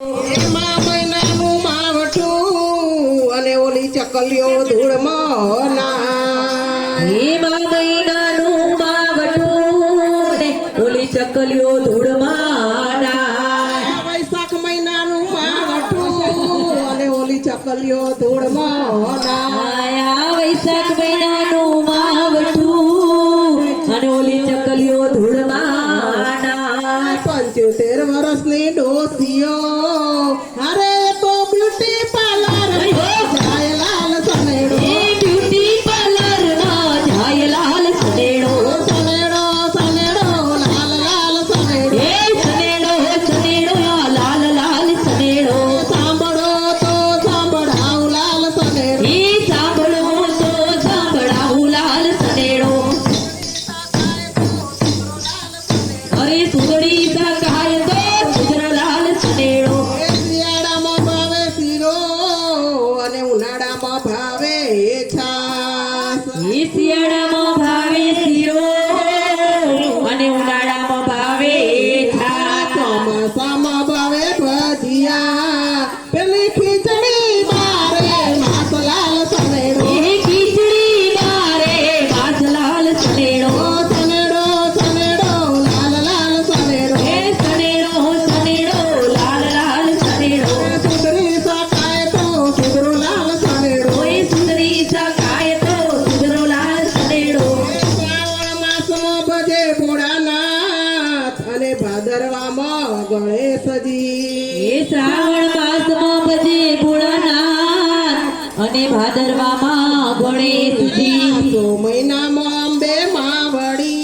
એમાં મહિનાનું માવઠું અને ઓલી ચકલીઓ ધૂળમાં નાય. એમાં મહિનાનું માવઠું ને ઓલી ચકલીઓ ધૂળમાં નાય. વૈશાખ મહિનાનું માવઠું અને ઓલી ચકલીઓ ધૂળમાં નાય. આ વૈશાખ મહિનાનું માવઠું અને ઓલી ચકલીઓ ધૂળમાં નાય. 75 વર્ષની ડોસીઓ અરે તો બ્યુટી પાર્લર જાય લાલ સનેડો. એ બ્યુટી પાર્લરમાં જાય લાલ સનેડો. સનેડો સનેડો લાલ લાલ સનેડો. એ સનેડો સનેડો લાલ લાલ સનેડો. સાંભળો તો સાંભળાવું લાલ સનેડો. એ સાંભળો તો સાંભળાવું લાલ સનેડો. અરે સુધડી સકાય તો સુધર લાલ સનેડો. એ શિયાળામાં ભાવે શીરો અને ઉનાળામાં ભાવે છાસ. એ શિયાળામાં ભાવે શીરો અને ઉનાળામાં ભાવે છાશ. ચોમાસામાં ભાવે ભજીયા પેલી ખીચડી મારે માસ લાલ સનેડો. એ ખીચડી મારે માસ લાલ સનેડો. સનેડો સનેડો લાલ લાલ સનેડો. એ સનેડો સનેડો લાલ લાલ સનેડો. સુધરી શકાય તો સુધરો લાલ સનેડો. કોઈ સુધરી શકાય તો સુધરો લાલ સનેડો. શ્રાવણ માસમાં ભજે ભોળાનાથ અને ભાદરવામાં ગણેશજી. એ શ્રાવણ માસમાં ભજે ભોળાનાથ અને ભાદરવામાં ગણેશજી. આસો મહિનામાં અંબે માવડી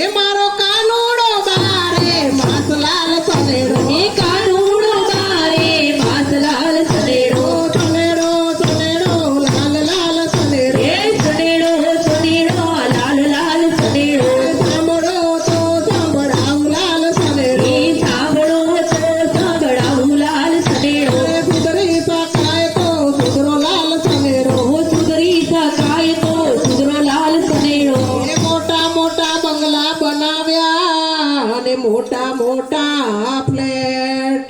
એ મારો કાનુડો બારે માસ લાલ સનેડો. એ કાનુડો બારે માસ લાલ સનેડો. સનેડો સનેડો લાલ લાલ સનેડો. એ સનેડો સનેડો લાલ લાલ સનેડો. સાંભળો તો સાંભળાવું લાલ સનેડો. એ સાંભળો તો સાંભળાવું લાલ સનેડો. સુધરી શકાય તો સુધરો લાલ સનેડો. સુધરી શકાય તો સુધરો લાલ સનેડો. એ મોટા મોટા બંગલા બનાવ્યા અને મોટા મોટા ફ્લેટ.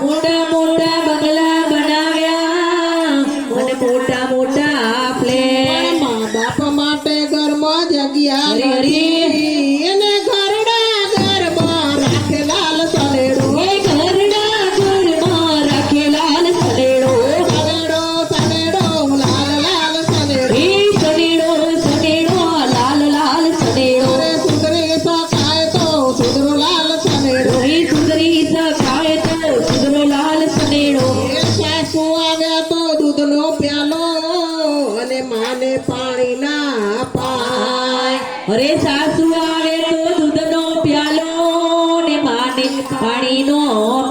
મોટા મોટા બંગલા બનાવ્યા અને મોટા મોટા ફ્લેટ. મા બાપ માટે ઘરમાં જગ્યા હરી હરી. નથી. એને ઘરડા ઘરમાં રાખે લાલ સનેડો. એ ઘરડા ઘરમાં રાખે લાલ સનેડો. સનેડો સનેડો લાલ લાલ સનેડો. એ સનેડો સનેડો લાલ લાલ સનેડો. અરે સુધરી શકાય તો સુધરો લાલ સનેડો. એ સુધરી શકાય તો સુધરો લાલ સનેડો. એ સાસુ આવ્યા તો દૂધનો પ્યાલો અને માને પાણી ના પાય. અરે સાસુ આવે તો દૂધનો પ્યાલો ને માને પાણીનો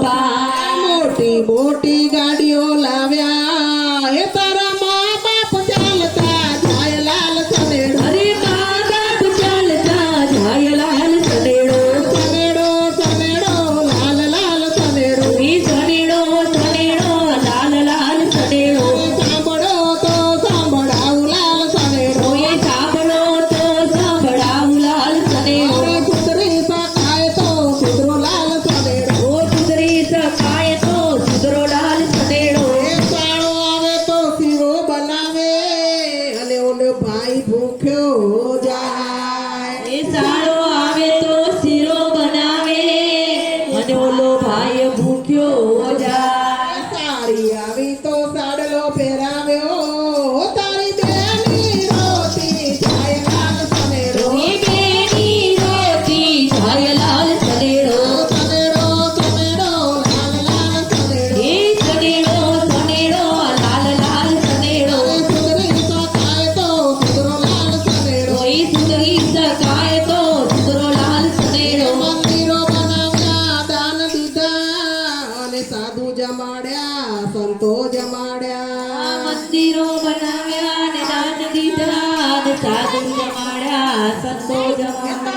પાય. મોટી મોટી ગાડીઓ લાવ્યા એ તારા મા બાપ ચાલતા જાય લાલ સનેડો. અરે મા બાપ ચાલતા જાય લાલ સનેડો. સનેડો સનેડો લાલ લાલ સનેડો. એ સનેડો સનેડો લાલ લાલ સનેડો. સાંભળો તો સાંભળાવું લાલ સનેડો. એ સાંભળો તો સાંભળાવું લાલ સનેડો. અરે સુધરી શકાય તો સુધરો લાલ સનેડો. સુધરી શકાય તો સુધરો લાલ સનેડો. એ સાળો આવે તો શીરો બનાવે અને ઓલો ભાઈ ભૂખ્યો જાય. એ સાળો આવે તો શીરો બનાવે અને ઓલો ભાઈ ભૂખ્યો જાય. સાડી આવી તો સાડલો પહેરાવ્યો તારી બેની રોતી જાય લાલ સનેડો. એ બેની રોતી જાય લાલ સનેડો. સનેડો સનેડો લાલ લાલ સનેડો. એ સનેડો સનેડો લાલ લાલ સનેડો. સુધરી શકાય તો સુધરો લાલ સનેડો. એ સુધરી શકાય તો સુધરો લાલ સનેડો. મંદિરો બનાવ્યા દાન દીધા અને સાધુ જમાડ્યા સંતો જમાડ્યા. મંદિરો બનાવ્યા ને દાન દીધા ને સાધુ જમાડ્યા સંતો જમાડ્યા.